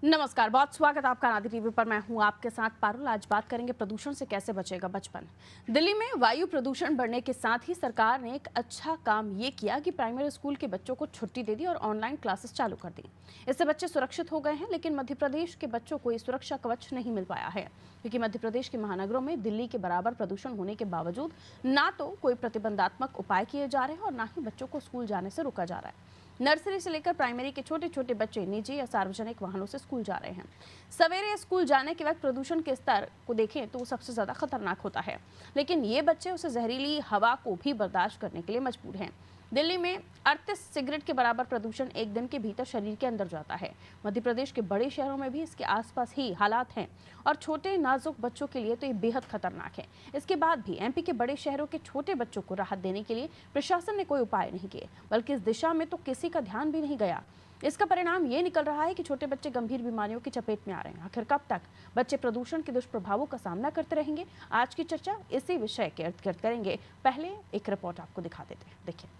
नमस्कार, बहुत स्वागत आपका नादी टीवी पर। मैं हूं आपके साथ पारुल। आज बात करेंगे प्रदूषण से कैसे बचेगा बचपन। दिल्ली में वायु प्रदूषण बढ़ने के साथ ही सरकार ने एक अच्छा काम ये किया कि प्राइमरी स्कूल के बच्चों को छुट्टी दे दी और ऑनलाइन क्लासेस चालू कर दी। इससे बच्चे सुरक्षित हो गए हैं, लेकिन मध्य प्रदेश के बच्चों को ये सुरक्षा कवच नहीं मिल पाया है, क्योंकि मध्य प्रदेश के महानगरों में दिल्ली के बराबर प्रदूषण होने के बावजूद ना तो कोई प्रतिबंधात्मक उपाय किए जा रहे हैं और ना ही बच्चों को स्कूल जाने से रोका जा रहा है। नर्सरी से लेकर प्राइमरी के छोटे छोटे बच्चे निजी या सार्वजनिक वाहनों से स्कूल जा रहे हैं। सवेरे स्कूल जाने के वक्त प्रदूषण के स्तर को देखें तो वो सबसे ज्यादा खतरनाक होता है, लेकिन ये बच्चे उसे जहरीली हवा को भी बर्दाश्त करने के लिए मजबूर हैं। दिल्ली में 38 सिगरेट के बराबर प्रदूषण एक दिन के भीतर शरीर के अंदर जाता है। मध्य प्रदेश के बड़े शहरों में भी इसके आसपास ही हालात हैं और छोटे नाजुक बच्चों के लिए तो ये बेहद खतरनाक है। इसके बाद भी एमपी के बड़े शहरों के छोटे बच्चों को राहत देने के लिए प्रशासन ने कोई उपाय नहीं किए, बल्कि इस दिशा में तो किसी का ध्यान भी नहीं गया। इसका परिणाम ये निकल रहा है कि छोटे बच्चे गंभीर बीमारियों की चपेट में आ रहे हैं। आखिर कब तक बच्चे प्रदूषण के दुष्प्रभावों का सामना करते रहेंगे? आज की चर्चा इसी विषय के इर्द गिर्द करेंगे। पहले एक रिपोर्ट आपको दिखा देते हैं, देखिए।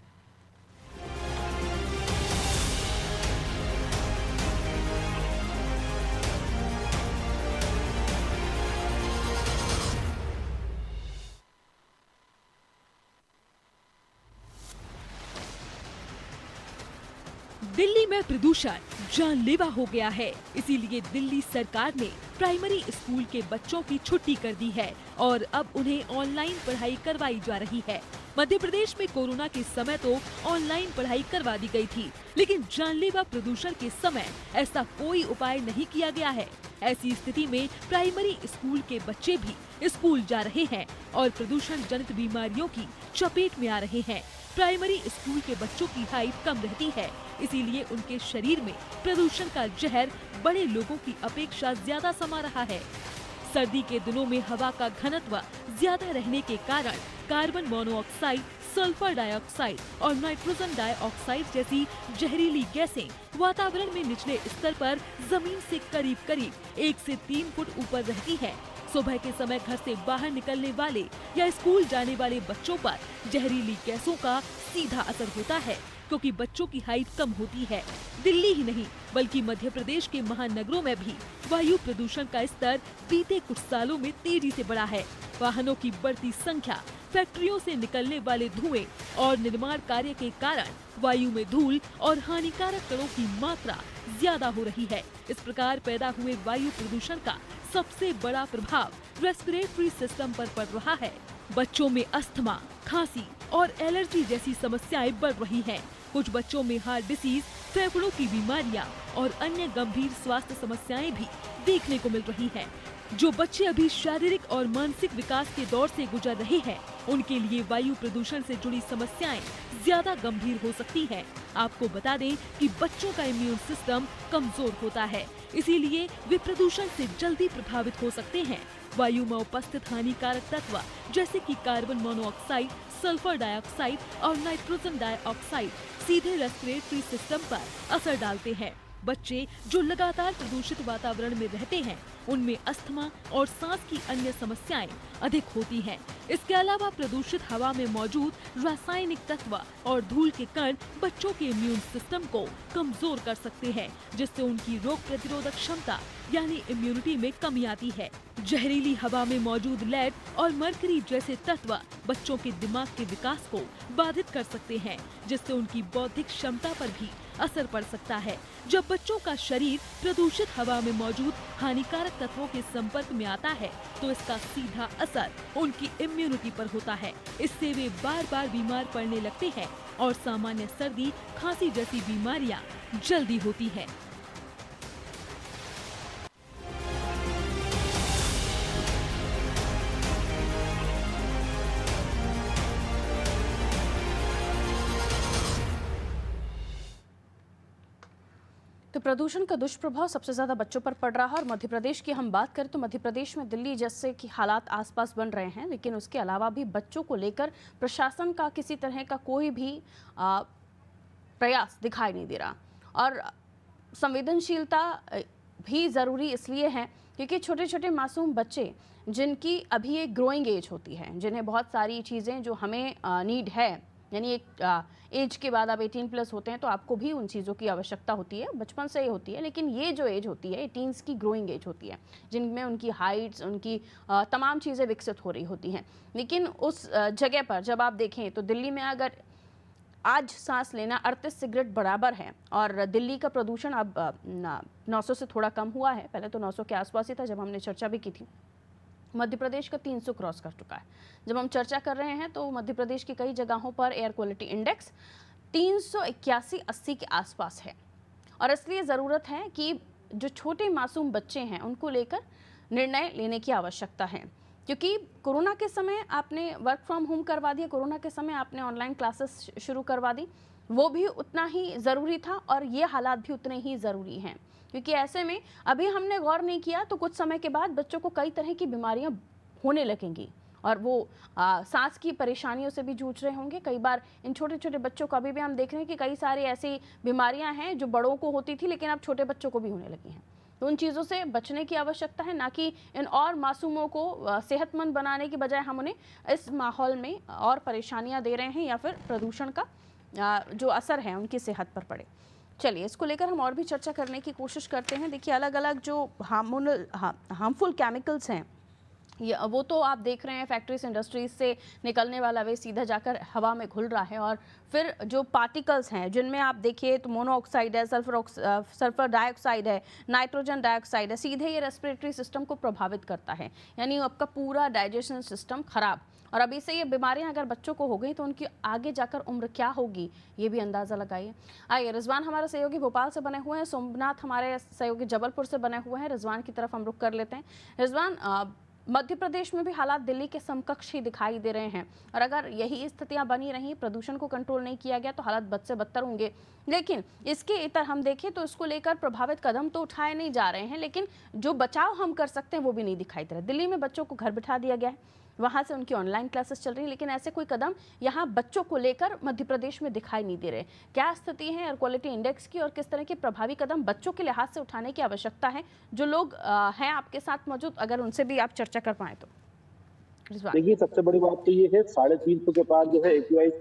दिल्ली में प्रदूषण जानलेवा हो गया है, इसीलिए दिल्ली सरकार ने प्राइमरी स्कूल के बच्चों की छुट्टी कर दी है और अब उन्हें ऑनलाइन पढ़ाई करवाई जा रही है। मध्य प्रदेश में कोरोना के समय तो ऑनलाइन पढ़ाई करवा दी गई थी, लेकिन जानलेवा प्रदूषण के समय ऐसा कोई उपाय नहीं किया गया है। ऐसी स्थिति में प्राइमरी स्कूल के बच्चे भी स्कूल जा रहे हैं और प्रदूषण जनित बीमारियों की चपेट में आ रहे हैं। प्राइमरी स्कूल के बच्चों की हाइट कम रहती है, इसीलिए उनके शरीर में प्रदूषण का जहर बड़े लोगों की अपेक्षा ज्यादा समा रहा है। सर्दी के दिनों में हवा का घनत्व ज्यादा रहने के कारण कार्बन मोनोऑक्साइड, सल्फर डाइऑक्साइड और नाइट्रोजन डाइऑक्साइड जैसी जहरीली गैसें वातावरण में निचले स्तर पर जमीन से करीब करीब 1 से 3 फुट ऊपर रहती है। सुबह के समय घर से बाहर निकलने वाले या स्कूल जाने वाले बच्चों पर जहरीली गैसों का सीधा असर होता है, क्योंकि बच्चों की हाइट कम होती है। दिल्ली ही नहीं बल्कि मध्य प्रदेश के महानगरों में भी वायु प्रदूषण का स्तर बीते कुछ सालों में तेजी से बढ़ा है। वाहनों की बढ़ती संख्या, फैक्ट्रियों से निकलने वाले धुएं और निर्माण कार्य के कारण वायु में धूल और हानिकारक कणों की मात्रा ज्यादा हो रही है। इस प्रकार पैदा हुए वायु प्रदूषण का सबसे बड़ा प्रभाव रेस्पिरेटरी सिस्टम पर पड़ रहा है। बच्चों में अस्थमा, खांसी और एलर्जी जैसी समस्याएं बढ़ रही हैं। कुछ बच्चों में हार्ट डिसीज, फेफड़ों की बीमारियां और अन्य गंभीर स्वास्थ्य समस्याएं भी देखने को मिल रही हैं। जो बच्चे अभी शारीरिक और मानसिक विकास के दौर से गुजर रहे हैं, उनके लिए वायु प्रदूषण से जुड़ी समस्याएं ज्यादा गंभीर हो सकती हैं। आपको बता दें कि बच्चों का इम्यून सिस्टम कमजोर होता है, इसीलिए वे प्रदूषण से जल्दी प्रभावित हो सकते हैं। वायु में उपस्थित हानिकारक तत्व जैसे कि कार्बन मोनोऑक्साइड, सल्फर डाइऑक्साइड और नाइट्रोजन डाइऑक्साइड सीधे रेस्पिरेटरी सिस्टम पर असर डालते हैं। बच्चे जो लगातार प्रदूषित वातावरण में रहते हैं, उनमें अस्थमा और सांस की अन्य समस्याएं अधिक होती हैं। इसके अलावा प्रदूषित हवा में मौजूद रासायनिक तत्व और धूल के कण बच्चों के इम्यून सिस्टम को कमजोर कर सकते हैं, जिससे उनकी रोग प्रतिरोधक क्षमता यानी इम्यूनिटी में कमी आती है। जहरीली हवा में मौजूद लेड और मरकरी जैसे तत्व बच्चों के दिमाग के विकास को बाधित कर सकते हैं, जिससे उनकी बौद्धिक क्षमता पर भी असर पड़ सकता है। जब बच्चों का शरीर प्रदूषित हवा में मौजूद हानिकारक तत्वों के संपर्क में आता है, तो इसका सीधा असर उनकी इम्यूनिटी पर होता है। इससे वे बार बार बीमार पड़ने लगते हैं और सामान्य सर्दी, खांसी जैसी बीमारियां जल्दी होती है। तो प्रदूषण का दुष्प्रभाव सबसे ज्यादा बच्चों पर पड़ रहा है। और मध्य प्रदेश की हम बात करें तो मध्य प्रदेश में दिल्ली जैसे कि हालात आसपास बन रहे हैं, लेकिन उसके अलावा भी बच्चों को लेकर प्रशासन का किसी तरह का कोई भी प्रयास दिखाई नहीं दे रहा। और संवेदनशीलता भी ज़रूरी इसलिए है क्योंकि छोटे छोटे मासूम बच्चे जिनकी अभी एक ग्रोइंग एज होती है, जिन्हें बहुत सारी चीज़ें जो हमें नीड है यानी एक एज के बाद आप 18+ होते हैं तो आपको भी उन चीज़ों की आवश्यकता होती है, बचपन से ही होती है। लेकिन ये जो एज होती है, टीन्स की ग्रोइंग एज होती है, जिनमें उनकी हाइट्स, उनकी तमाम चीज़ें विकसित हो रही होती हैं। लेकिन उस जगह पर जब आप देखें तो दिल्ली में अगर आज सांस लेना 38 सिगरेट बराबर है और दिल्ली का प्रदूषण अब 900 से थोड़ा कम हुआ है। पहले तो 900 के आसपास ही था जब हमने चर्चा भी की थी। मध्य प्रदेश का 300 क्रॉस कर चुका है। जब हम चर्चा कर रहे हैं तो मध्य प्रदेश की कई जगहों पर एयर क्वालिटी इंडेक्स 381-80 के आसपास है। और इसलिए ज़रूरत है कि जो छोटे मासूम बच्चे हैं उनको लेकर निर्णय लेने की आवश्यकता है, क्योंकि कोरोना के समय आपने वर्क फ्रॉम होम करवा दिया, कोरोना के समय आपने ऑनलाइन क्लासेस शुरू करवा दी, वो भी उतना ही ज़रूरी था और ये हालात भी उतने ही ज़रूरी हैं। क्योंकि ऐसे में अभी हमने गौर नहीं किया तो कुछ समय के बाद बच्चों को कई तरह की बीमारियां होने लगेंगी और वो सांस की परेशानियों से भी जूझ रहे होंगे। कई बार इन छोटे छोटे बच्चों को अभी भी हम देख रहे हैं कि कई सारी ऐसी बीमारियां हैं जो बड़ों को होती थी लेकिन अब छोटे बच्चों को भी होने लगी हैं। तो उन चीज़ों से बचने की आवश्यकता है, ना कि इन और मासूमों को सेहतमंद बनाने की बजाय हम उन्हें इस माहौल में और परेशानियां दे रहे हैं या फिर प्रदूषण का जो असर है उनकी सेहत पर पड़े। चलिए इसको लेकर हम और भी चर्चा करने की कोशिश करते हैं। देखिए अलग अलग जो हार्मफुल केमिकल्स हैं, ये वो तो आप देख रहे हैं फैक्ट्रीज इंडस्ट्रीज से निकलने वाला वे सीधा जाकर हवा में घुल रहा है। और फिर जो पार्टिकल्स हैं जिनमें आप देखिए तो मोनोऑक्साइड है, सल्फर डाइऑक्साइड है, नाइट्रोजन डाइऑक्साइड है, सीधे ये रेस्पिरेटरी सिस्टम को प्रभावित करता है, यानी आपका पूरा डाइजेशन सिस्टम खराब। और अभी से ये बीमारियां अगर बच्चों को हो गई तो उनकी आगे जाकर उम्र क्या होगी ये भी अंदाज़ा लगाइए। आइए रिजवान हमारे सहयोगी भोपाल से बने हुए हैं, सोमनाथ हमारे सहयोगी जबलपुर से बने हुए हैं। रिजवान की तरफ हम रुख कर लेते हैं। रिजवान, मध्य प्रदेश में भी हालात दिल्ली के समकक्ष ही दिखाई दे रहे हैं और अगर यही स्थितियां बनी रही, प्रदूषण को कंट्रोल नहीं किया गया तो हालात बद से बदतर होंगे। लेकिन इसके इतर हम देखें तो इसको लेकर प्रभावित कदम तो उठाए नहीं जा रहे हैं, लेकिन जो बचाव हम कर सकते हैं वो भी नहीं दिखाई दे रहा। दिल्ली में बच्चों को घर बिठा दिया गया है, वहाँ से उनकी ऑनलाइन क्लासेस चल रही है, लेकिन ऐसे कोई कदम यहाँ बच्चों को लेकर मध्य प्रदेश में दिखाई नहीं दे रहे। क्या स्थिति है एयर क्वालिटी इंडेक्स की और किस तरह के प्रभावी कदम बच्चों के लिहाज से उठाने की आवश्यकता है? जो लोग हैं आपके साथ मौजूद, अगर उनसे भी आप चर्चा कर पाए तो। देखिए, सबसे बड़ी बात तो ये है 350 के पार जो है एक्यूआई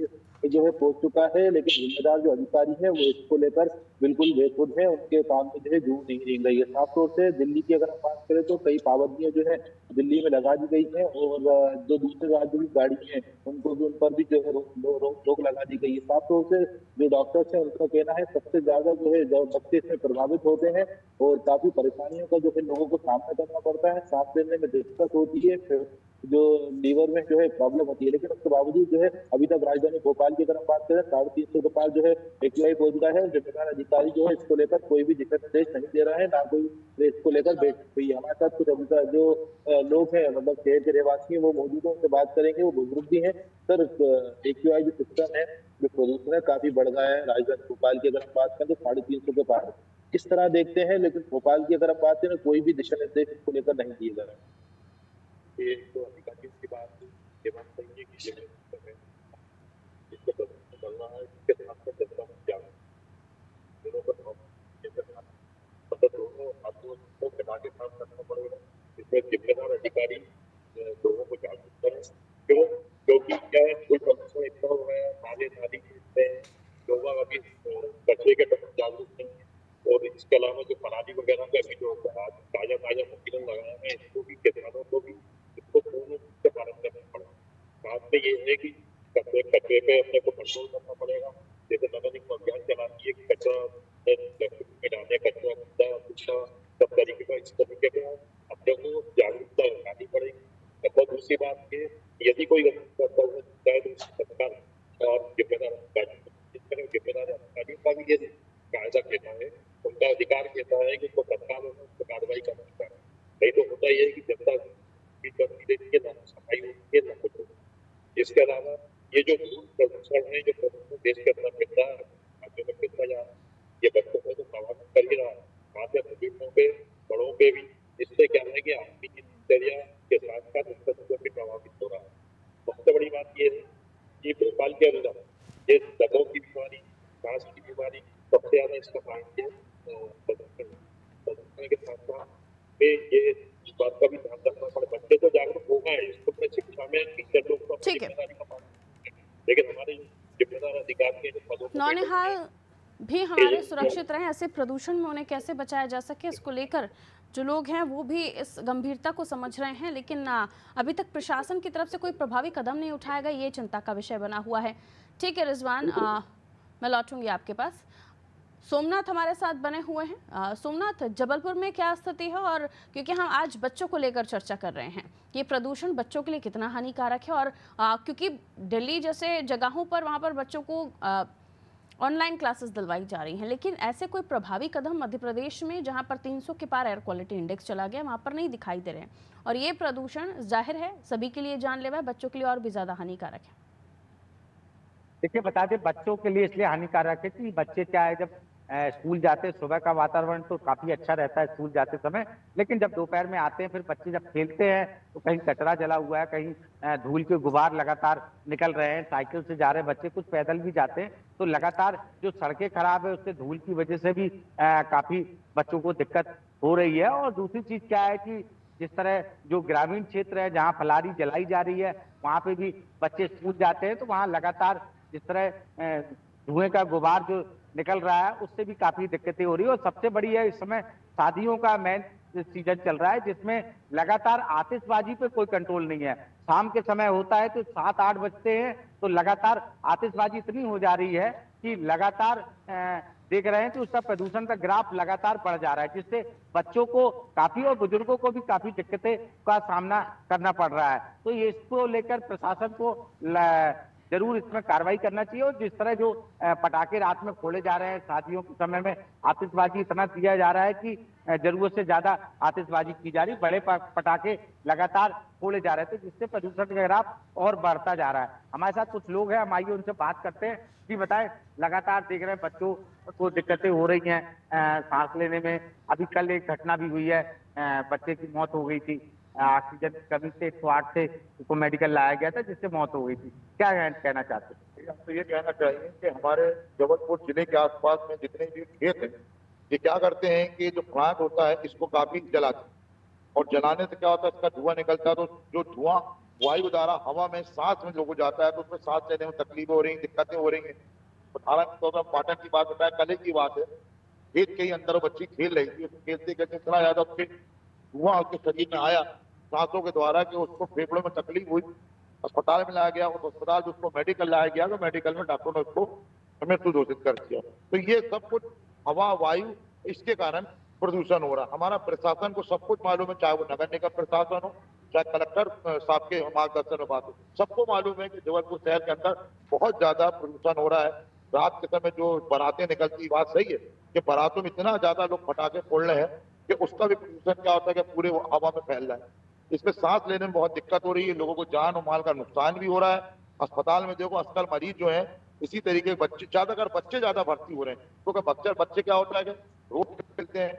जो है पहुंच चुका है, लेकिन जिम्मेदार जो अधिकारी है वो इसको लेकर बिल्कुल बेखुद है, उनके काम में जो है जूं नहीं रही गई है। साफ तौर से दिल्ली की अगर हम बात करें तो कई पाबंदियां जो है दिल्ली में लगा दी गई है और जो दूसरे राज्यों की गाड़ी है उनको भी, उन पर भी जो है रोक लगा दी गई है। साफ तौर से जो डॉक्टर्स है उनका कहना है सबसे ज्यादा जो है बच्चे इसमें प्रभावित होते हैं और काफी परेशानियों का जो है लोगों को सामना करना पड़ता है, सांस लेने में दिक्कत होती है, फिर जो लीवर में जो है प्रॉब्लम होती है। लेकिन उसके बावजूद जो है अभी तक राजधानी भोपाल की अगर हम बात करें 350 के पास जो है एक्यूआई पहुंच गया है। जिम्मेदार अधिकारी जो है इसको लेकर कोई भी दिशा निर्देश नहीं दे रहा है, ना कोई इसको लेकर बैठ हुई है। हमारे साथ कुछ अभी जो लोग हैं, मतलब शहर के रहवासी हैं, वो मौजूद है, उनसे बात करेंगे। वो बुजुर्ग भी हैं। सर, एक्यूआई जो सिस्टम है, जो प्रदूषण है, काफी बढ़ गया है राजधानी भोपाल की अगर हम बात करें तो 350 के पार किस तरह देखते हैं, लेकिन भोपाल की अगर हम बात करें कोई भी दिशा निर्देश इसको लेकर नहीं दिए जा रहे। ये तो अधिकारियों की बात ये बात सही है कि इसको चलना है, इसके साथ साथ जनता को जागरूक दोनों को मतलब दोनों हाथों को मिला के काम करना पड़ेगा। इसमें जिम्मेदार अधिकारी लोगों को जागरूक करें। क्योंकि क्या है, कोई प्रदूषण इतना हो रहा है, नाले नाली में लोग अभी कचरे के प्रति जागरूक नहीं है। और इसके अलावा जो पराली वगैरह का भी जो ताजा मशीन लगाए हैं, इसको भी किसानों को भी इसको पूर्ण रूप से पालन करना पड़ेगा। साथ में ये है कि कचरे पे अपने को कंट्रोल करना पड़ेगा। जैसे नगर निगम अभियान चलाती है कि कचरा में डालने, कचरा कूड़ा सब तरीके का, इस तरीके का अपने को जागरूकता लानी पड़ेगी। और दूसरी बात ये, यदि कोई करता हुआ चाहे तो सरकार और जिम्मेदार अधिकारियों का भी ये कायदा कहता है, उनका अधिकार कहता है कि उनको तत्काल उनको कार्रवाई करनी चाहिए। नहीं तो होता यह है कि जनता भी करती रहती है, ना सफाई होती है, ना कुछ होती है। इसके अलावा ये जो प्रदूषण है, जो प्रदूषण देश के अंदर मिलता है, राज्यों में मिलता जा रहा है, ये बच्चों को तो प्रभावित कर ही रहा है, खासकर बुजुर्गों पे, बड़ों पे भी। इससे क्या है कि आपकी दिनचर्या के साथ साथ उनका जीवन भी प्रभावित हो रहा है। सबसे बड़ी बात ये है कि भोपाल के अंदर ये दमों की बीमारी, सांस की बीमारी सबसे ज्यादा इसका कारण है प्रदूषण के साथ साथ में ये इस बात का भी ध्यान रखना पड़े। बच्चे तो जागरूक हो गए, इसको अपने शिक्षा में टीचर लोग तो अपनी जिम्मेदारी का पालन, लेकिन हमारे जिम्मेदार अधिकारी के जो पदों पर नौनिहाल भी हमारे सुरक्षित रहें, ऐसे प्रदूषण में उन्हें कैसे बचाया जा सके, इसको लेकर जो लोग हैं वो भी इस गंभीरता को समझ रहे हैं, लेकिन अभी तक प्रशासन की तरफ से कोई प्रभावी कदम नहीं उठाया गया, ये चिंता का विषय बना हुआ है। ठीक है रिजवान, मैं लौटूंगी आपके पास। सोमनाथ हमारे साथ बने हुए हैं। सोमनाथ, जबलपुर में क्या स्थिति है, और क्योंकि हम आज बच्चों को लेकर चर्चा कर रहे हैं, ये प्रदूषण बच्चों के लिए कितना हानिकारक है, और क्योंकि दिल्ली जैसे जगहों पर वहाँ पर बच्चों को ऑनलाइन क्लासेस दिलवाई जा रही हैं, लेकिन ऐसे कोई प्रभावी कदम मध्य प्रदेश में जहाँ पर 300 के पार एयर क्वालिटी इंडेक्स चला गया, वहाँ पर नहीं दिखाई दे रहे हैं, और ये प्रदूषण जाहिर है सभी के लिए जानलेवा है, बच्चों के लिए और भी ज्यादा हानिकारक है। देखिए, बता दें, बच्चों के लिए इसलिए हानिकारक है कि बच्चे क्या है, जब स्कूल जाते हैं, सुबह का वातावरण तो काफी अच्छा रहता है स्कूल जाते समय, लेकिन जब दोपहर में आते हैं, फिर बच्चे जब खेलते हैं तो कहीं कचरा जला हुआ है, कहीं धूल के गुबार लगातार निकल रहे हैं, साइकिल से जा रहे हैं बच्चे, कुछ पैदल भी जाते हैं, तो लगातार जो सड़कें खराब है उससे धूल की वजह से भी काफी बच्चों को दिक्कत हो रही है। और दूसरी चीज क्या है कि जिस तरह जो ग्रामीण क्षेत्र है जहाँ फलारी जलाई जा रही है, वहां पे भी बच्चे स्कूल जाते हैं, तो वहाँ लगातार जिस तरह धुएं का गुबार जो निकल रहा है उससे भी काफी दिक्कतें हो रही है। और सबसे बड़ी है, इस समय शादियों का मेन सीजन चल रहा है, जिसमें लगातार आतिशबाजी पे कोई कंट्रोल नहीं है। शाम के समय होता है तो 7-8 बजते हैं तो लगातार आतिशबाजी इतनी हो जा रही है कि लगातार देख रहे हैं कि उसका प्रदूषण का ग्राफ लगातार बढ़ जा रहा है, जिससे बच्चों को काफी और बुजुर्गों को भी काफी दिक्कतें का सामना करना पड़ रहा है। तो ये इसको लेकर प्रशासन को जरूर इसमें कार्रवाई करना चाहिए। और जिस तरह जो पटाखे रात में फोड़े जा रहे हैं, शादियों के समय में आतिशबाजी इतना दिया जा रहा है कि जरूरत से ज्यादा आतिशबाजी की जा रही, बड़े पटाखे लगातार फोड़े जा रहे थे, जिससे प्रदूषण का ग्राफ और बढ़ता जा रहा है। हमारे साथ कुछ लोग हैं, हम आइए उनसे बात करते हैं कि बताएं, लगातार देख रहे हैं बच्चों को दिक्कतें हो रही हैं सांस लेने में। अभी कल एक घटना भी हुई है, बच्चे की मौत हो गई थी, ऑक्सीजन की कमी से 108 से उसको मेडिकल लाया गया था, जिससे मौत हो गई थी। क्या कहना चाहते हैं? हम तो ये कहना चाहिए कि हमारे जबलपुर जिले के आसपास में जितने भी खेत हैं, ये क्या करते हैं कि जो प्लांट होता है इसको काफी जलाते हैं, और जलाने से क्या होता है, इसका धुआं निकलता है, तो जो धुआं वायु द्वारा हवा में सांस में लोगों जाता है, तो उसमें सांस लेने में तकलीफ हो रही है, दिक्कतें हो रही है। उदाहरण के तौर पर पाटन की बात बताया, कल की बात है, खेत के ही अंदर वो बच्ची खेल रही थी, खेलते खेलते इतना ज्यादा उसके धुआं उसके शरीर में आया सांसों के द्वारा कि उसको फेफड़ों में तकलीफ हुई, अस्पताल में लाया गया, और अस्पताल जो उसको मेडिकल लाया गया तो मेडिकल में डॉक्टरों ने उसको मृत्यु घोषित कर दिया। तो ये सब कुछ हवा वायु इसके कारण प्रदूषण हो रहा है। हमारा प्रशासन को सब कुछ मालूम है, चाहे वो नगर निगम प्रशासन हो, चाहे कलेक्टर साहब के मार्गदर्शन में बात हो, सबको मालूम है कि जबलपुर शहर के अंदर बहुत ज्यादा प्रदूषण हो रहा है। रात के समय जो बारातें निकलती, बात सही है कि बारातों में इतना ज्यादा लोग पटाखे फोड़ रहे हैं कि उसका भी प्रदूषण क्या होता है कि पूरे हवा में फैल रहा है। इसमें सांस लेने में बहुत दिक्कत हो रही है, लोगों को जान और माल का नुकसान भी हो रहा है। अस्पताल में देखो, आजकल मरीज जो है इसी तरीके के बच्चे ज्यादा भर्ती हो रहे हैं, क्योंकि बच्चे क्या होता है कि रोड पे खेलते हैं,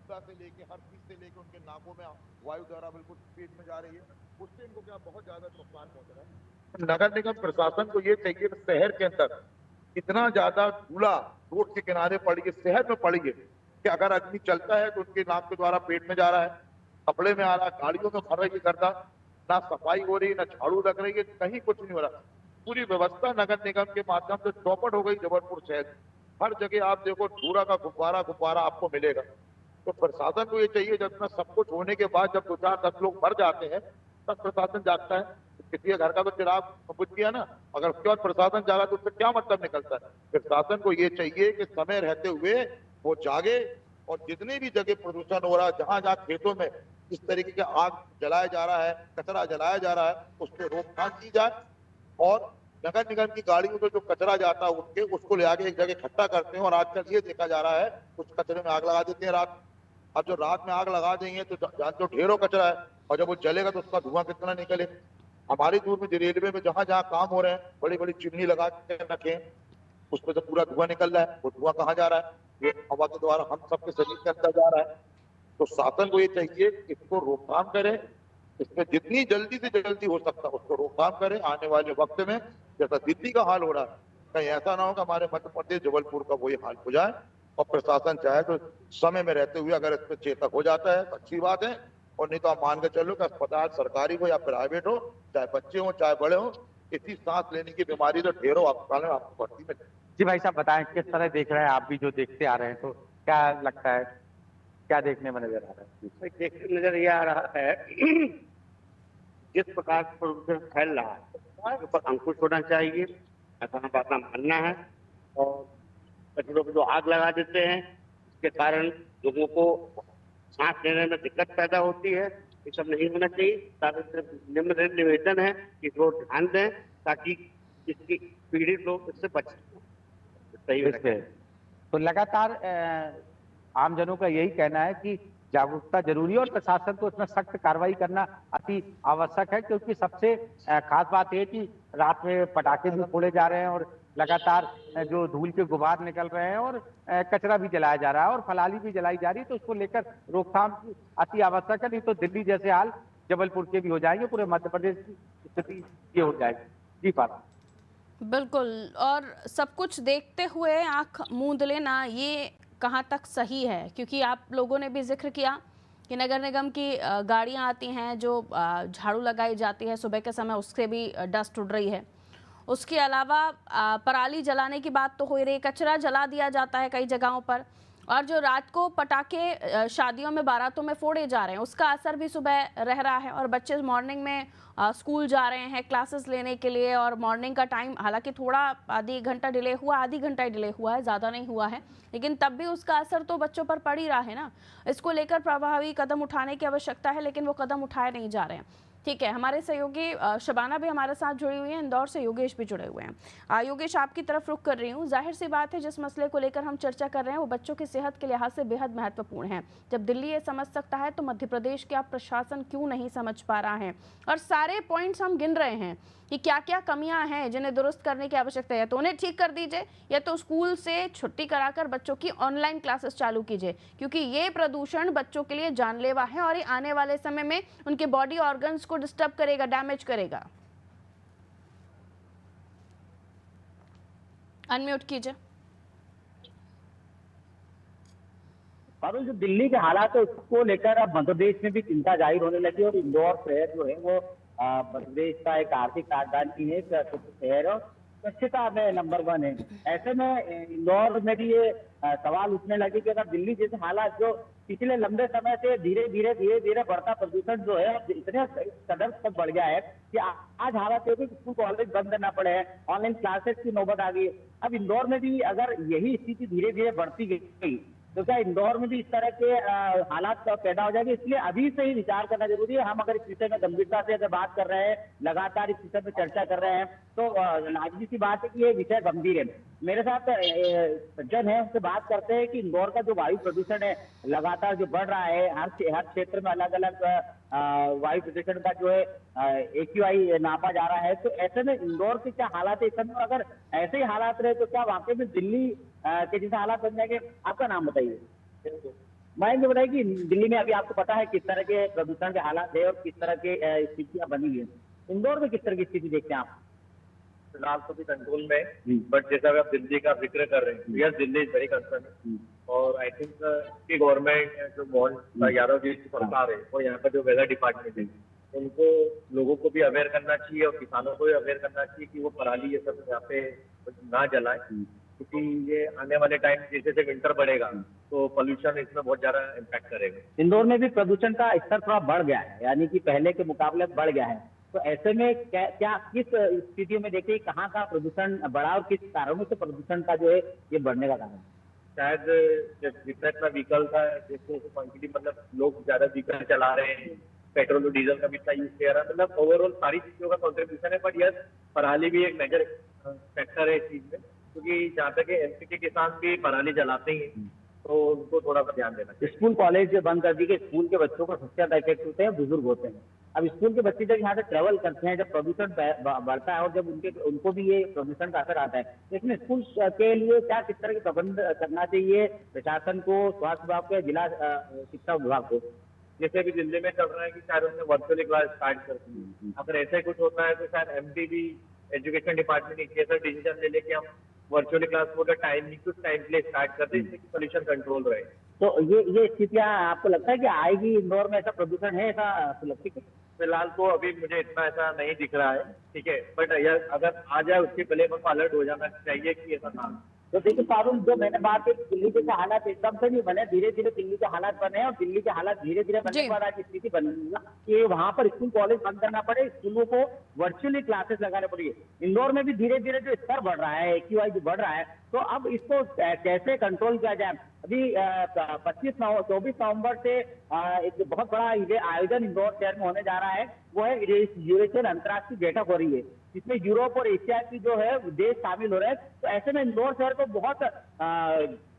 से लेके हर चीज से लेके उनके नाकों में वायु द्वारा बिल्कुल पेट में जा रही है, उससे इनको क्या बहुत ज्यादा नुकसान पहुंच रहा है। नगर निगम प्रशासन को ये चाहिए कि शहर के अंदर इतना ज्यादा धूला रोड के किनारे पड़ी है, शहर में पड़ी है, कि अगर आदमी चलता है तो उनके नाक के द्वारा पेट में जा रहा है, कपड़े में आ रहा है, गाड़ियों में भर रही करता, ना सफाई हो रही, ना झाड़ू लग रही है, कहीं कुछ नहीं हो रहा। पूरी व्यवस्था नगर निगम के माध्यम से चौपट हो गई जबलपुर शहर। हर जगह आप देखो धूरा का गुब्बारा आपको मिलेगा। तो प्रशासन को ये चाहिए, जब इतना सब कुछ होने के बाद जब 2-4-10 लोग मर जाते हैं तब प्रशासन जागता है। किसी के घर का तो चिराग बुझ गया ना, अगर उसके बाद प्रशासन जागा तो उससे क्या मतलब निकलता है। प्रशासन को ये चाहिए कि समय रहते हुए वो जागे, और जितनी भी जगह प्रदूषण हो रहा है, जहां जहां खेतों में इस तरीके का आग जलाया जा रहा है, कचरा जलाया जा रहा है, उस पर रोकथाम की जाए। और नगर निगम की गाड़ियों में जो कचरा जाता है उठ के उसको ले आके एक जगह इकट्ठा करते हैं, और आजकल ये देखा जा रहा है कुछ कचरे में आग लगा देते हैं रात। अब जो रात में आग लगा देंगे तो जो ढेरों कचरा है, और जब वो जलेगा तो उसका धुआं कितना निकले। हमारी दूर में रेलवे में जहां जहां काम हो रहे हैं, बड़ी बड़ी चिमनी लगा के रखे, उसमें से पूरा धुआं निकल रहा है, वो धुआं कहाँ जा रहा है, ये हवा के द्वारा हम सबके शरीर के अंदर जा रहा है। तो शासन को ये चाहिए कि इसको रोकथाम करे, इसमें जितनी जल्दी से जल्दी हो सकता है उसको रोकथाम करे। आने वाले वक्त में जैसा दिल्ली का हाल हो रहा है, कहीं ऐसा ना हो कि हमारे मध्य प्रदेश जबलपुर का वही हाल हो जाए। और प्रशासन चाहे तो समय में रहते हुए अगर इस पर चेतक हो जाता है तो अच्छी बात है, और नहीं तो आप मान के चलो कि अस्पताल सरकारी हो या प्राइवेट हो, चाहे बच्चे हो चाहे बड़े हो, इसी सांस लेने की बीमारी तो ढेरों अस्पताल में आपको भर्ती में। जी भाई साहब बताएं, किस तरह देख रहे हैं आप भी, जो देखते आ रहे हैं, तो क्या लगता है, क्या देखने में नजर आ रहा है? देखने नजर ये आ रहा है जिस प्रकार से प्रदूषण फैल रहा है उसके ऊपर अंकुश होना चाहिए, ऐसा हमारा मानना है। और कचरों पर जो आग लगा देते हैं इसके कारण लोगों को सांस लेने में दिक्कत पैदा होती है, ये सब नहीं होना चाहिए। निम्न निवेदन है कि लोग ध्यान दें ताकि इसकी पीड़ित लोग इससे बच सही। तो लगातार आमजनों का यही कहना है कि जागरूकता जरूरी है और प्रशासन को इसमें सख्त कार्रवाई करना अति आवश्यक है, क्योंकि सबसे खास बात यह कि रात में पटाखे भी फोड़े जा रहे हैं और लगातार जो धूल के गुबार निकल रहे हैं और कचरा भी जलाया जा रहा है और फलाली भी जलाई जा रही है, तो उसको लेकर रोकथाम की अति आवश्यक है। नहीं तो दिल्ली जैसे हाल जबलपुर के भी हो जाएंगे, पूरे मध्य प्रदेश की स्थिति ये हो जाएगी। जी पार्थ। बिल्कुल, और सब कुछ देखते हुए आंख मूंद लेना ये कहाँ तक सही है, क्योंकि आप लोगों ने भी जिक्र किया कि नगर निगम की गाड़ियां आती हैं जो झाड़ू लगाई जाती है सुबह के समय, उससे भी डस्ट उड़ रही है। उसके अलावा पराली जलाने की बात तो हो ही रही, कचरा जला दिया जाता है कई जगहों पर, और जो रात को पटाखे शादियों में बारातों में फोड़े जा रहे हैं उसका असर भी सुबह रह रहा है। और बच्चे मॉर्निंग में स्कूल जा रहे हैं क्लासेस लेने के लिए, और मॉर्निंग का टाइम हालांकि थोड़ा आधी घंटा डिले हुआ है, ज़्यादा नहीं हुआ है, लेकिन तब भी उसका असर तो बच्चों पर पड़ ही रहा है ना। इसको लेकर प्रभावी कदम उठाने की आवश्यकता है, लेकिन वो कदम उठाए नहीं जा रहे हैं। ठीक है, हमारे सहयोगी शबाना भी हमारे साथ जुड़ी हुई हैं, इंदौर से योगेश भी जुड़े हुए हैं। योगेश, आपकी तरफ रुख कर रही हूँ। जाहिर सी बात है जिस मसले को लेकर हम चर्चा कर रहे हैं वो बच्चों की सेहत के लिहाज से बेहद महत्वपूर्ण है। जब दिल्ली ये समझ सकता है तो मध्य प्रदेश के आप प्रशासन क्यों नहीं समझ पा रहा है? और सारे पॉइंट्स हम गिन रहे हैं कि क्या क्या कमियां हैं जिन्हें दुरुस्त करने की आवश्यकता है, तो उन्हें ठीक कर दीजिए, या तो स्कूल से छुट्टी कराकर बच्चों की ऑनलाइन क्लासेस चालू कीजिए, क्योंकि ये प्रदूषण बच्चों के लिए जानलेवा है और ये आने वाले समय में उनके बॉडी ऑर्गन्स को डिस्टर्ब करेगा, डैमेज करेगा। अनम्यूट कीजिए। पारुल, जो दिल्ली के हालात है उसको लेकर अब मध्य प्रदेश में भी चिंता जाहिर होने लगी, और इंदौर शहर जो है वो मध्य प्रदेश का एक आर्थिक राजधानी है, शहर और स्वच्छता में नंबर 1 है। ऐसे में इंदौर में भी ये सवाल उठने लगे कि अगर दिल्ली जैसे हालात जो पिछले लंबे समय से धीरे धीरे बढ़ता प्रदूषण जो है इतने कदर तक बढ़ गया है कि आज हालात है कि स्कूल कॉलेज बंद करना पड़े हैं, ऑनलाइन क्लासेस की नौबत आ गई। अब इंदौर में भी अगर यही स्थिति धीरे धीरे बढ़ती गई तो क्या इंदौर में भी इस तरह के हालात पैदा हो जाएंगे? इसलिए अभी से ही विचार करना जरूरी है। हम अगर इस विषय में गंभीरता से अगर बात कर रहे हैं, लगातार इस विषय में चर्चा कर रहे हैं, तो लाजमी सी बात है कि ये विषय गंभीर है। मेरे साथ सज्जन है, उनसे बात करते हैं कि इंदौर का जो वायु प्रदूषण है लगातार जो बढ़ रहा है, हर क्षेत्र में अलग अलग वायु प्रदूषण का जो है AQI नापा जा रहा है। तो ऐसे में इंदौर के क्या हालात है इस समय? अगर ऐसे ही हालात रहे तो क्या वाकई में दिल्ली के जैसे हालात बन जाएंगे? आपका नाम बताइए। मयंक, बताइए कि दिल्ली में अभी आपको पता है किस तरह के प्रदूषण के हालात है और किस तरह के स्थितियां बनी है। इंदौर में किस तरह की स्थिति देखते हैं आप? फिलहाल तो भी कंट्रोल में, बट जैसा आप दिल्ली का जिक्र कर रहे हैं, yes Delhi is very concern. और आई थिंक की गवर्नमेंट जो मोहन यादव जी की सरकार है और यहाँ का जो वेदर डिपार्टमेंट है, उनको लोगों को भी अवेयर करना चाहिए और किसानों को भी अवेयर करना चाहिए कि वो पराली ये सब यहाँ पे ना जलाए, क्योंकि ये आने वाले टाइम जैसे जैसे विंटर बढ़ेगा तो पोल्यूशन इसमें बहुत ज्यादा इम्पैक्ट करेगा। इंदौर में भी प्रदूषण का स्तर थोड़ा बढ़ गया है, यानी कि पहले के मुकाबले बढ़ गया है। तो ऐसे में क्या किस स्थितियों में देखिए कहाँ का प्रदूषण बढ़ा और किस कारणों से प्रदूषण का जो है ये बढ़ने का कारण? शायद जितना व्हीकल का जैसे क्वांटिटी, मतलब लोग ज्यादा व्हीकल चला रहे हैं, पेट्रोल और डीजल का भी इतना यूज किया रहा है, मतलब ओवरऑल सारी चीजों का कॉन्ट्रीब्यूशन है। बट यस, पराली भी एक मेजर फैक्टर है इस चीज में, क्योंकि जहाँ तक एमपी के किसान भी पराली जलाते ही हैं, तो उनको थोड़ा सा ध्यान देना चाहिए। स्कूल कॉलेज बंद कर दी गई, स्कूल के बच्चों को सबसे ज्यादा इफेक्ट होते हैं बुजुर्ग होते हैं। अब स्कूल के बच्चे जब यहाँ से ट्रेवल करते हैं, जब प्रदूषण बढ़ता है और जब उनको भी ये प्रदूषण का असर आता है, लेकिन स्कूल के लिए क्या किस तरह के प्रबंध करना चाहिए प्रशासन को, स्वास्थ्य विभाग को, जिला शिक्षा विभाग को? जैसे अभी दिल्ली में चल रहा है कि शायद उन्होंने वर्चुअली क्लास स्टार्ट कर दी। अगर ऐसा ही कुछ होता है तो शायद एमपी भी, एजुकेशन डिपार्टमेंट एक ऐसा डिसीजन ले लेके हम वर्चुअली क्लास को टाइम कुछ टाइम के लिए स्टार्ट करते हैं, जिससे पोल्यूशन कंट्रोल रहे। तो ये स्थितियां आपको लगता है कि आएगी इंदौर में? ऐसा प्रदूषण है, ऐसा आपको लगता है? फिलहाल तो अभी मुझे इतना ऐसा नहीं दिख रहा है, ठीक है, बट अगर आ जाए उसके पहले मेरे को अलर्ट हो जाना चाहिए कि ऐसा ना हो। तो देखिए पारुल, जो मैंने बात की दिल्ली के हालात एकदम से नहीं बने, धीरे धीरे दिल्ली के हालात बने हैं और दिल्ली के हालात धीरे धीरे बनने के बाद आज स्थिति बन गई ना कि वहां पर स्कूल कॉलेज बंद करना पड़े, स्कूलों को वर्चुअली क्लासेस लगाने पड़ेगी। इंदौर में भी धीरे धीरे जो स्तर बढ़ रहा है, AQI जो बढ़ रहा है, तो अब इसको कैसे कंट्रोल किया जाए। अभी 24 नवंबर से एक बहुत बड़ा आयोजन इंदौर शहर में होने जा रहा है, वो है यूरेशियन अंतर्राष्ट्रीय बैठक हो रही है, जिसमें यूरोप और एशिया की जो है देश शामिल हो रहे हैं। तो ऐसे में इंदौर शहर को बहुत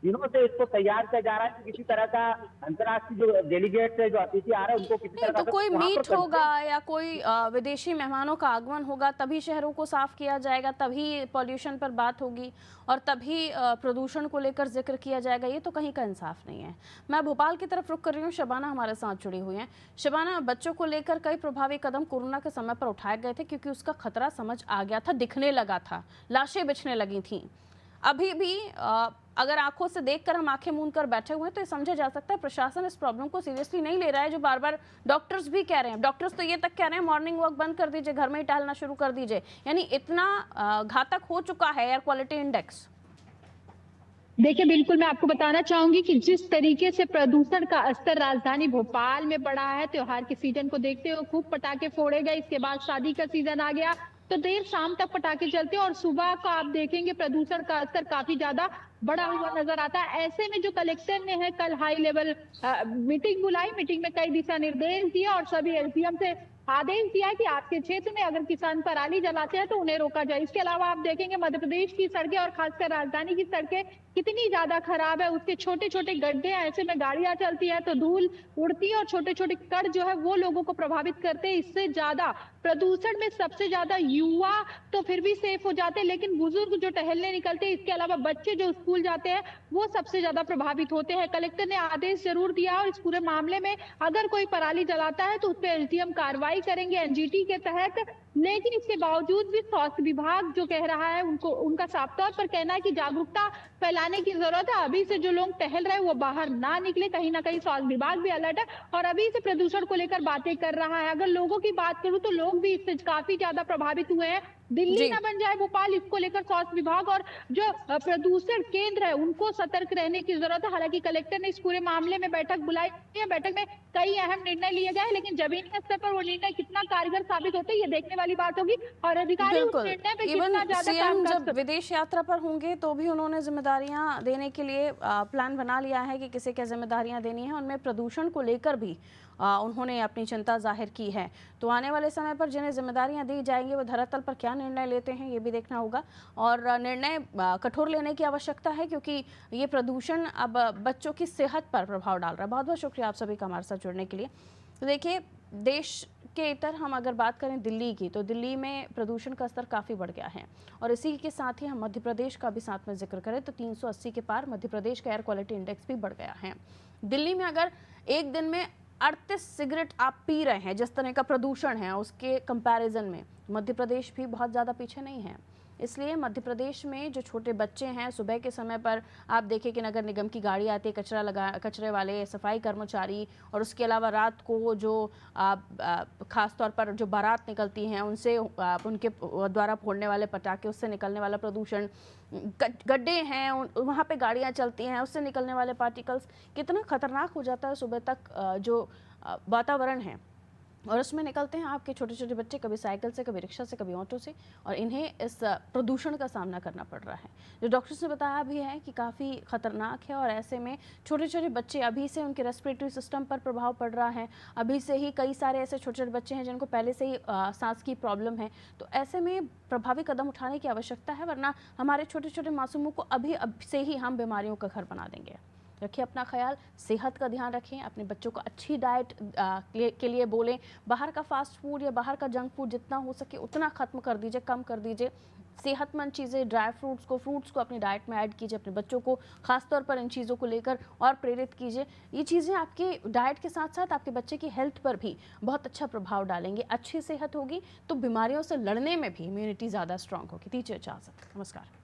दिनों से इसको तैयार किया जा रहा है कि किसी तरह का अंतर्राष्ट्रीय जो डेलीगेट है, जो अतिथि आ रहे हैं, उनको किसी तरह तो कोई मीट होगा या कोई विदेशी मेहमानों का आगमन होगा, तभी शहरों को साफ किया जाएगा, तभी पॉल्यूशन पर बात होगी और तभी प्रदूषण को लेकर जिक्र किया जाएगा। ये तो कहीं का इंसाफ नहीं है। मैं भोपाल की तरफ रुख कर रही हूँ, शबाना हमारे साथ जुड़ी हुई हैं। शबाना, बच्चों को लेकर कई प्रभावी कदम कोरोना के समय पर उठाए गए थे क्योंकि उसका खतरा समझ आ गया था, दिखने लगा था, लाशें बिछने लगी थीं। अभी भी अगर आंखों से देखकर हम आंखें मूंद कर बैठे हुए हैं तो ये समझा जा सकता है प्रशासन इस प्रॉब्लम को सीरियसली नहीं ले रहा है, जो बार बार डॉक्टर्स भी कह रहे हैं। डॉक्टर्स तो ये तक कह रहे हैं मॉर्निंग वॉक बंद कर दीजिए, घर में ही टहलना शुरू कर दीजिए। यानी इतना घातक हो चुका है एयर क्वालिटी इंडेक्स। देखिए, बिल्कुल मैं आपको बताना चाहूंगी कि जिस तरीके से प्रदूषण का स्तर राजधानी भोपाल में बढ़ा है, त्योहार के सीजन को देखते हुए खूब पटाखे फोड़े गए, इसके बाद शादी का सीजन आ गया तो देर शाम तक पटाखे चलते हैं और सुबह का आप देखेंगे प्रदूषण का स्तर काफी ज्यादा बढ़ा हुआ नजर आता है। ऐसे में जो कलेक्टर ने है कल हाई लेवल मीटिंग बुलाई, मीटिंग में कई दिशा निर्देश दिए और सभी एसडीएम से आदेश दिया है कि आपके क्षेत्र में अगर किसान पराली जलाते हैं तो उन्हें रोका जाए। इसके अलावा आप देखेंगे मध्य प्रदेश की सड़कें और खासकर राजधानी की सड़कें कितनी ज्यादा खराब है, उसके छोटे छोटे गड्ढे हैं, ऐसे में गाड़ियां चलती है तो धूल उड़ती है और छोटे छोटे कण जो है वो लोगों को प्रभावित करते हैं। इससे ज्यादा प्रदूषण में सबसे ज्यादा युवा तो फिर भी सेफ हो जाते हैं, लेकिन बुजुर्ग जो टहलने निकलते हैं, इसके अलावा बच्चे जो स्कूल जाते हैं वो सबसे ज्यादा प्रभावित होते हैं। कलेक्टर ने आदेश जरूर दिया और इस पूरे मामले में अगर कोई पराली जलाता है तो उस पर एसडीएम कार्रवाई करेंगे एनजीटी के तहत। लेकिन इसके बावजूद भी स्वास्थ्य विभाग जो कह रहा है, उनका साफ तौर पर कहना है कि जागरूकता फैलाने की जरूरत है। अभी से जो लोग टहल रहे हैं वो बाहर ना निकले, कहीं ना कहीं स्वास्थ्य विभाग भी अलर्ट है और अभी से प्रदूषण को लेकर बातें कर रहा है। अगर लोगों की बात करूं तो लोग भी इससे काफी ज्यादा प्रभावित हुए हैं। दिल्ली ना बन जाए भोपाल, इसको लेकर स्वास्थ्य विभाग और जो प्रदूषण केंद्र है उनको सतर्क रहने की जरूरत है। हालांकि कलेक्टर ने इस पूरे मामले में बैठक बुलाई है, बैठक में कई अहम निर्णय लिए गए, लेकिन जमीनी स्तर पर वो निर्णय कितना कारगर साबित होते हैं ये देखने वाली बात होगी और अधिकारी उस निर्णय पे कितना ज्यादा काम कर सकते हैं। विदेश यात्रा पर होंगे तो भी उन्होंने जिम्मेदारियां देने के लिए प्लान बना लिया है कि किसे क्या जिम्मेदारियां देनी है। उनमें प्रदूषण को लेकर भी उन्होंने अपनी चिंता जाहिर की है। तो आने वाले समय पर जिन्हें जिम्मेदारियां दी जाएंगी वो धरातल पर क्या निर्णय लेते हैं ये भी देखना होगा और निर्णय कठोर लेने की आवश्यकता है क्योंकि ये प्रदूषण अब बच्चों की सेहत पर प्रभाव डाल रहा है। बहुत बहुत शुक्रिया आप सभी का हमारे साथ जुड़ने के लिए। तो देखिए, देश के इतर हम अगर बात करें दिल्ली की, तो दिल्ली में प्रदूषण का स्तर काफ़ी बढ़ गया है और इसी के साथ ही हम मध्य प्रदेश का भी साथ में जिक्र करें तो 380 के पार मध्य प्रदेश का एयर क्वालिटी इंडेक्स भी बढ़ गया है। दिल्ली में अगर एक दिन में 38 सिगरेट आप पी रहे हैं, जिस तरह का प्रदूषण है उसके कंपैरिजन में मध्य प्रदेश भी बहुत ज़्यादा पीछे नहीं है। इसलिए मध्य प्रदेश में जो छोटे बच्चे हैं, सुबह के समय पर आप देखें कि नगर निगम की गाड़ी आती है, कचरे वाले, सफाई कर्मचारी और उसके अलावा रात को जो ख़ास तौर पर जो बारात निकलती हैं उनसे उनके द्वारा फोड़ने वाले पटाखे, उससे निकलने वाला प्रदूषण, गड्ढे हैं वहाँ पे गाड़ियाँ चलती हैं उससे निकलने वाले पार्टिकल्स, कितना खतरनाक हो जाता है सुबह तक जो वातावरण है। और उसमें निकलते हैं आपके छोटे छोटे बच्चे, कभी साइकिल से, कभी रिक्शा से, कभी ऑटो से, और इन्हें इस प्रदूषण का सामना करना पड़ रहा है जो डॉक्टर्स ने बताया भी है कि काफ़ी ख़तरनाक है। और ऐसे में छोटे छोटे बच्चे, अभी से उनके रेस्पिरेटरी सिस्टम पर प्रभाव पड़ रहा है, अभी से ही कई सारे ऐसे छोटे छोटे बच्चे हैं जिनको पहले से ही सांस की प्रॉब्लम है। तो ऐसे में प्रभावी कदम उठाने की आवश्यकता है, वरना हमारे छोटे छोटे मासूमों को अभी से ही हम बीमारियों का घर बना देंगे। रखिए अपना ख्याल, सेहत का ध्यान रखें, अपने बच्चों को अच्छी डाइट के लिए बोलें। बाहर का फास्ट फूड या बाहर का जंक फूड जितना हो सके उतना ख़त्म कर दीजिए, कम कर दीजिए। सेहतमंद चीज़ें, ड्राई फ्रूट्स को अपनी डाइट में ऐड कीजिए। अपने बच्चों को खासतौर पर इन चीज़ों को लेकर और प्रेरित कीजिए। ये चीज़ें आपके डाइट के साथ साथ आपके बच्चे की हेल्थ पर भी बहुत अच्छा प्रभाव डालेंगे। अच्छी सेहत होगी तो बीमारियों से लड़ने में भी इम्यूनिटी ज़्यादा स्ट्रांग होगी। दीजिए इजाज़त, नमस्कार।